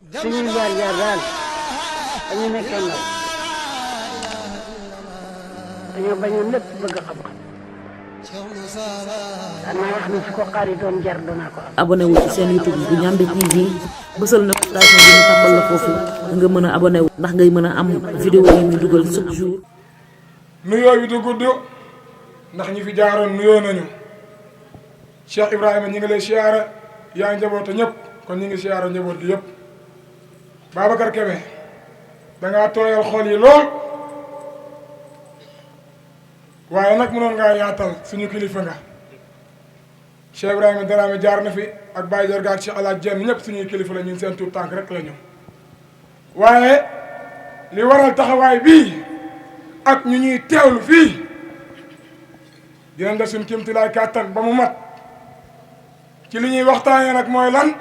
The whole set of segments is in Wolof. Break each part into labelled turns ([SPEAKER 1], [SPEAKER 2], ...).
[SPEAKER 1] suñuy jaar daal dañu nekkee ndaw dañoo bañoon lépp bëgg xam-xam danaa wax ni su ko xaaritoon jar danaa ko am.
[SPEAKER 2] abonné wu ci seen YouTube bu Ndiamé TV bësal notification bi ñu tàmbal la foofu nga mën a abonné wu ndax ngay mën a am vidéo yi ñu dugal chaque jour.
[SPEAKER 3] nuyoo bi du gudd ndax ñi fi jaaroon nuyoo nañu Cheikh Ibrahima ñi ngi lay siyaara yaa njaboote ñëpp kon ñi ngi siyaara njaboot gi yëpp. Babacar Kébé dangaa tooyal xol yi lool waaye nag mënoon ngaa yaatal suñu kilifa nga Cheikh Ibrahima Dramé jaar na fi ak Baye Jarga ak Cheikh Alaaj Jenn ñëpp suñuy kilifa la ñun seen tuut tànk rek la ñu waaye li waral taxawaay bii ak ñu ñuy teewlu fii dinañ def suñu kéemtulaay kàttan ba mu mat ci li ñuy waxtaanee nag mooy lan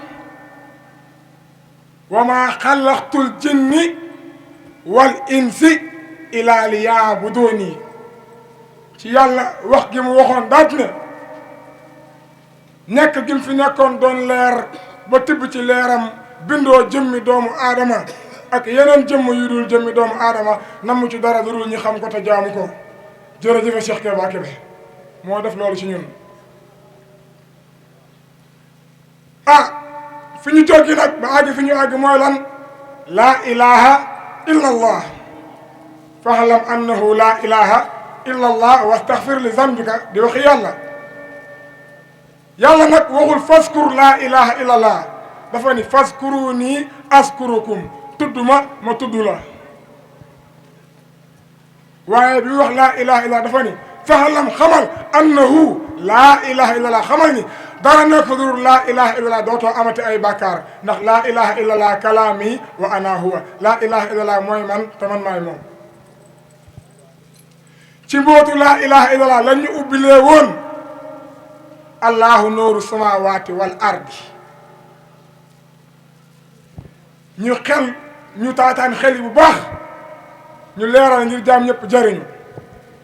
[SPEAKER 3] wa maa xalaqtul jinni wal insi ilaa liya'buduuni ci yàlla wax gi mu waxoon daat ne nekk gi mu fi nekkoon doon leer ba tibb ci leeram bindoo jëmmi doomu aadama ak yeneen jëmm yu dul jëmmi doomu aadama namu ci dara lu dul ñu xam ko te jaamu ko jërëjëf Cheikh Keba Kébé moo def loolu ci ñun fi ñu toog nag ba àgg fi ñu àgg mooy lan laa ilaha illa allah fa'lam annahu laa ilaha illa allah wastaghfir li zanbika di waxi yàlla nag waxul faskur laa ilaha illa allah dafa ni faskuruni askurukum tudd ma tudd la waaye bi wax laa ilaha illa dafa ni fa'lam xamal annahu laa ilaha illa allah xamal ni dara nekk fa dul laa ilaha illallah dootoo amati ay bàkkaar ndax laa ilaha illallah kalaami wa ana huwa laa ilaha illallah mooy man te man maay moom ci mbootu laa ilaha illallah lan ñu ubbilee woon allahu nooru samawati wal ardi ñu taataan xel yi bu baax ñu leeral ngir jaam ñëpp jëriñu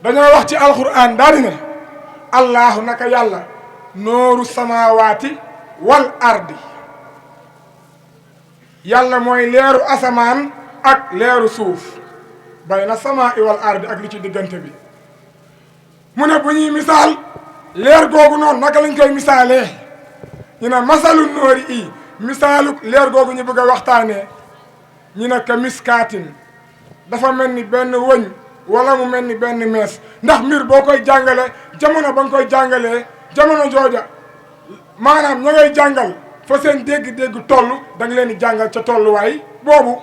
[SPEAKER 3] dañoo wax ci alquran daal di ne allahu naka yàlla nooru samawaati wal ardi yàlla mooy leeru asamaan ak leeru suuf bayna samaa wal ardi ak li ci diggante bi mu ne bu ñuy misaal leer googu noonu naka lañ koy misaalee ñu ne masalu noori i misaalu leer googu ñu bëgg a waxtaanee ñu ne ka miskaatin dafa mel ni benn wëñ wala mu mel ni benn mees ndax mbir boo koy jàngale jamono ba nga koy jàngalee jamono jooja maanaam ña ngay jàngal fa seen dégg-dégg toll da nga leen di jàngal ca tolluwaay boobu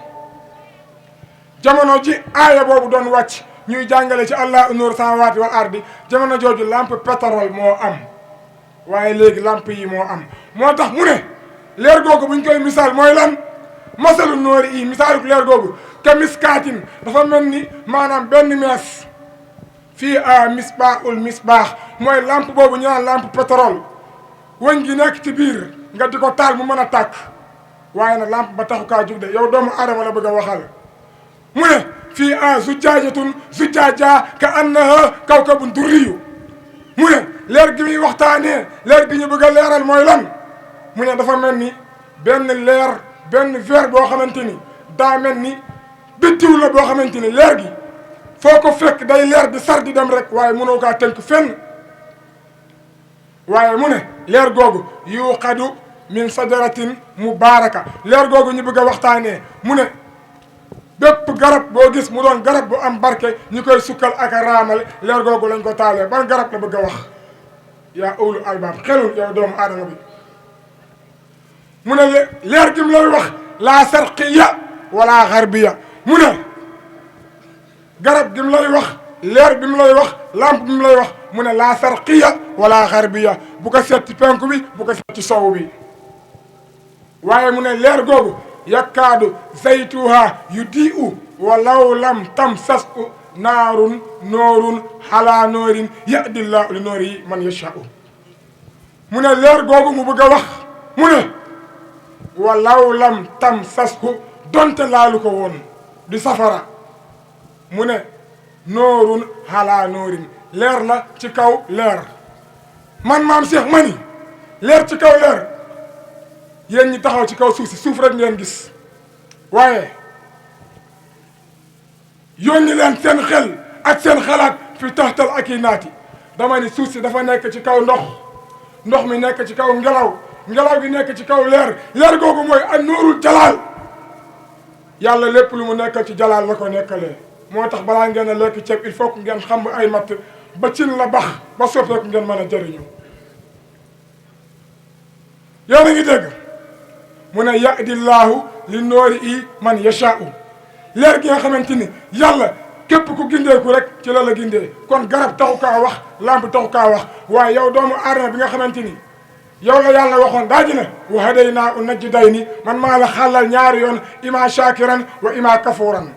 [SPEAKER 3] jamono ji aaya boobu doon wàcc ñuy jàngale ci allahu nuuru samaawaati wal ardi jamono jooju lampe pétrole moo am waaye léegi lampe yi moo am moo tax mu ne leer googu buñ koy misaal mooy lan masalu noori yi misaaluk leer googu ka miskaatin dafa mel ni maanaam benn mees fii a misbaahul misbaax mooy lampe boobu ñu naan lampe pétrole wëñ gi nekk ci biir nga di ko taal mu mën a tàkk waaye nag lampe ba taxu kaa jug de yow doomu aadama la bëgg a waxal mu ne fii a zujjaajatun zujjaaja ka annaha kawkabun durriyu mu ne leer gi muy waxtaanee leer gi ñu bëgg a leeral mooy lan mu ne dafa mel ni benn verre boo xamante ni daa mel ni biddiw la boo xamante ni leer gi foo ko fekk day leer di sar di dem rek waaye mënoo kaa tënk fenn waaye mu ne leer googu yuqadu min sajaratin mubaraka leer googu ñu bëgg a waxtaanee mu ne bépp garab boo gis mu doon garab bu am barke ñu koy sukkal ak a raamal leer googu lañ ko taalee ban garab la bëgg a wax yaa ulul albaab xelul yow doomu aadama bi mu ne leer gi mu lay wax laa sarqiya wala xarbiya mu ne garab gi mu lay wax leer bi mu lay wax lampe bi mu lay wax mu ne laa sarqiya wala xarbiya bu ko seet ci penku bi bu ko seet ci sowu bi waaye mu ne leer googu yakkaadu zaytuha yudi'u walaw lam tamsasku naarun noorun ala noorin yahdillahu li noori man yasha'u mu ne leer googu mu bëgg a wax mu ne walaw lam tamsasku donte laalu ko woon di safara mu ne noorun ala noorin leer la ci kaw leer man maam Cheikh mani leer ci kaw leer yéen ñi taxaw ci kaw suuf si suuf rek ngeen gis waaye yónni leen seen xel ak seen xalaat fi taxtal ak i naati dama ni suuf si dafa nekk ci kaw ndox mi nekk ci kaw ngelaw gi nekk ci kaw leer googu mooy an nuurul jalaal yàlla lépp lu mu nekkal ci jalaal la ko nekkalee moo tax balaa ngeen a lekk ceeb il faut que ngeen xam ay matt ba cin la bax ba soppeeku ngeen mën a jëriñu yéen a ngi dégg mu ne yahdillaahu li noori i man yashaa'u leer gi nga xamante ni yàlla képp ku gindeeku rek ci la gindee kon garab taxu kaa wax lamp taxu kaa wax waaye yow doomu aadama bi nga xamante ni yow la yàlla waxoon daa ji ne wa hadaynaahu najdayni man maa la xàllal ñaari yoon ima shakiran wa ima kafuran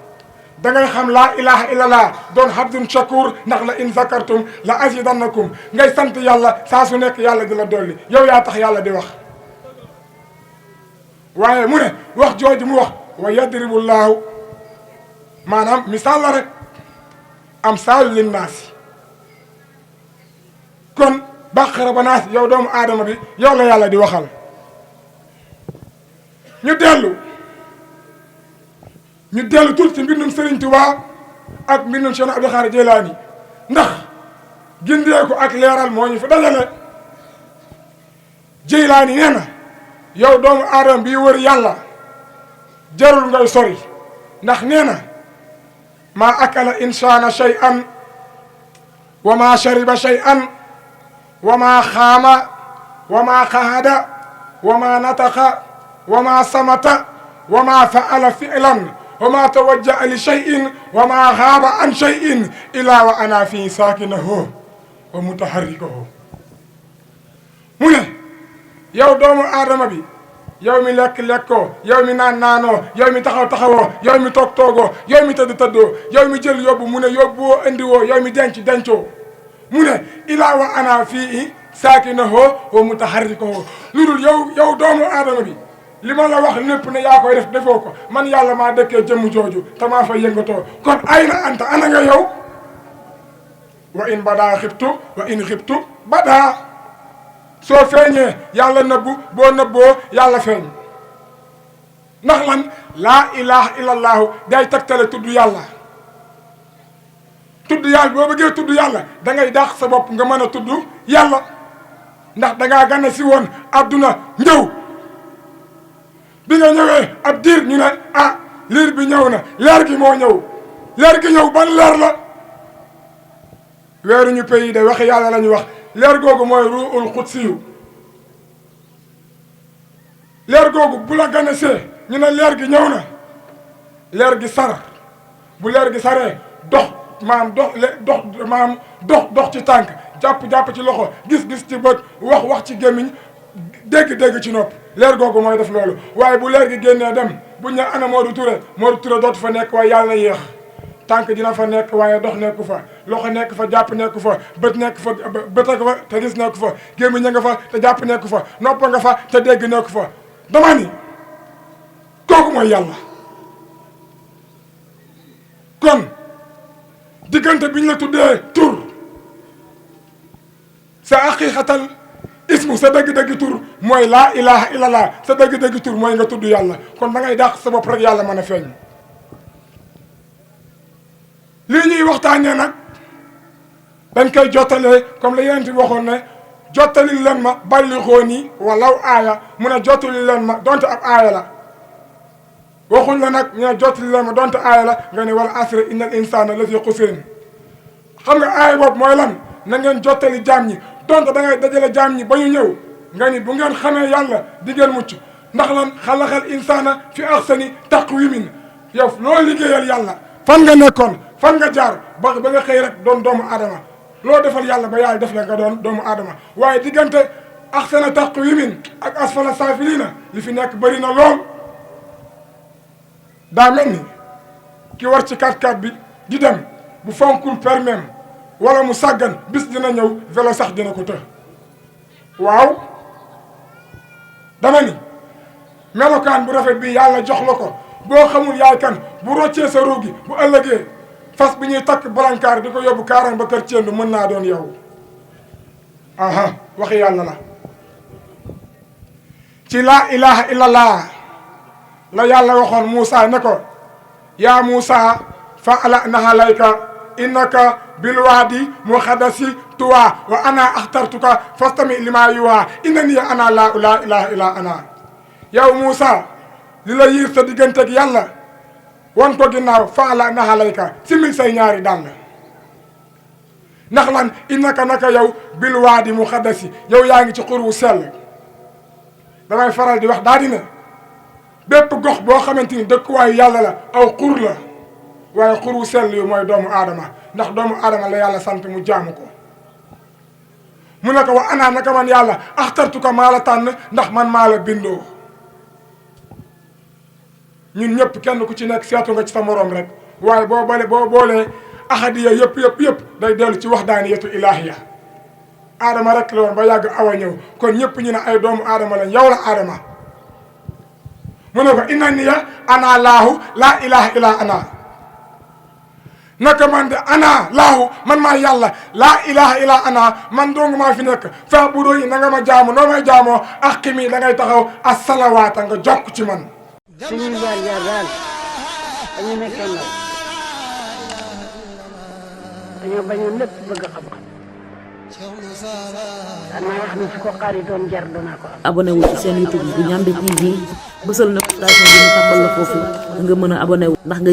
[SPEAKER 3] da ngay xam laa ilaha illallah doon habdun shakur ndax la in zakartum la azidannakum ngay sant yàlla saa su nekk yàlla di la dolli yow yaa tax yàlla di wax waaye mu ne wax jooju mu wax wa yadribu llaahu maanaam misaal la rek am saalu linnaasi kon baqara ba naas yow doomu aadama bi yow la yàlla di waxal ñu dellu tuuti ci mbindum Sëriñ Tuubaa ak mbindum Cheikh Abdul Xaadir Jilaani ndax gindeeku ak leeral moo ñu fi dajale Jilaani nee na yow doomu aadama bi wër yàlla jarul ngay sori ndax nee na maa akala insaana shay'an wa maa shariba shay'an wa maa xaama wa maa xahada wa maa nataqa wa maa samata wa maa faala fi'lan wa maa tawajjaha li shay'in wa maa xaaba an shay'in illaa wa ana fii saakinahu wa mutaharrikahu mu ne yow doomu aadama bi yow mi lekk-lekkoo yow mi naanoo yow mi taxawoo yow mi toogoo yow mi tëddoo yow mi jël yóbbu mu ne yóbbuwoo indiwoo yow mi dencoo mu ne illaa wa ana fii saakinahu wa mutaharrikahu lu dul yow doomu aadama bi li ma la wax lépp ne yaa koy def defoo ko man yàlla maa dëkkee jëmm jooju te maa fa yëngatoo kon ay na anta ana nga yow wa in badaa xibtu wa in xibtu badaa soo feeñee yàlla nëbbu boo nëbboo yàlla feeñ ndax lan laa ilaha illallahu day tegtale tudd yàlla boo bëggee tudd yàlla da ngay dàq sa bopp nga mën a tudd yàlla ndax dangaa gane si woon adduna ñëw bi nga ñëwee ab diir ñu ne ah liir bi ñëw na leer gi moo ñëw leer gi ñëw ban leer la weeru ñu pays de waxi yàlla la ñu wax leer googu mooy ruuxul xudsiyu leer googu bu la ganesee ñu ne leer gi ñëw na leer gi sar bu leer gi saree dox ci tànk jàpp ci loxo gis ci bët wax ci gémmiñ dégg ci nopp leer googu mooy def loolu waaye bu leer gi génnee dem buñ ne ana Modou Touré dootu fa nekk waaye yàlla na yéex tànk dina fa nekk waaye dox nekku fa loxo nekk fa jàpp nekku fa bët nekk fa bët nga fa te gis nekku fa gémmiñ nga fa te jàpp nekku fa nopp nga fa te dégg nekku fa dama ni kooku mooy yàlla kon diggante biñ la tuddee tur sa haqiqatal ismu sa dëgg-dëgg tur mooy laa ilaha illallah sa dëgg-dëgg tur mooy nga tudd yàlla kon da ngay dàq sa bopp rek yàlla mën a feeñ lii ñuy waxtaanee nag dañ koy jottalee comme la yeneen ti waxoon ne jottali leen ma ballixooni walaw aaya mu ne jottali leen ma donte ab aaya la waxuñ la nag ñu ne jottali leen ma donte aaya la nga ne wal asri innal insana la fi xusrin xam nga aaya boobu mooy lan na ngeen jottali jaam ñi donte da ngay dajale jaam ñi ba ñu ñëw nga ni bu ngeen xamee yàlla di ngeen mucc ndax lan xalaxal insana fi ahsani taqwimin yow loo liggéeyal yàlla fan nga nekkoon fan nga jaar ba nga xëy rek doon doomu aadama loo defal yàlla ba yàlla def la nga doon doomu aadama waaye diggante ahsana taqwimin ak asfala saafilina li fi nekk bëri na lool daa mel ni ki war ci 4x4 bi di dem bu fonkul permis wala mu sàggan bis dina ñëw vélo sax dina ko të waaw dama ni melokaan bu rafet bi yàlla jox la ko boo xamul yaay kan bu roccee sa ruugi bu ëllëgee fas bi ñuy takk balankaar di ko yóbbu kaaraan ba kër Thiendou mën naa doon yow aha waxi yàlla la ci laa ilaha illallah la yàlla waxoon Moussa ne ko yaa Moussa fa'alnaha alayka innaka bilwaadi muqaddasi tuwa wa ana axtartuka fastami lima yuha innani ana la ilaha illa ana yow Moussa li la yiir sa digganteeg yàlla wan ko ginnaaw fa'alnaha alayka simil say ñaari dàll ndax lan innaka naka yow bilwaadi muqaddasi yow yaa ngi ci xur wu sell damay faral di wax daa di ne bépp gox boo xamante ni dëkkuwaayu yàlla la aw xur la waaye xur wu sell yi mooy doomu aadama ndax doomu aadama la yàlla sant mu jaamu ko mu ne ko wa ana naka man yàlla axtartu ko maa la tànn ndax man maa la bindoo ñun ñëpp kenn ku ci nekk seetu nga ci sa morom rek waaye boo boolee ahadiya yëpp day dellu ci waxdaaniyatu ilaahiya aadama rek la woon ba yàgg awa ñëw kon ñëpp ñu ne ay doomu aadama lañ yow la aadama mu ne ko innaniya ana laahu laa ilaha illa ana naka man de ana laahu man maa yàlla laa ilaha illa ana man dong maa fi nekk fa bu doy na nga ma jaamu noo may jaamoo ak ximi da ngay taxaw asalawaata nga jokk ci man
[SPEAKER 1] suñuy jaar daal dañu nekkoon nag dañoo bañoon lépp bëgg xam-xam danaa wax ni su ko xaaritoon jar danaa ko am.
[SPEAKER 2] abonné wu ci seen YouTube bu Ndiamé TV bësal notification bi ñu tàmbal la foofu nga mën a abonné wu ndax ngay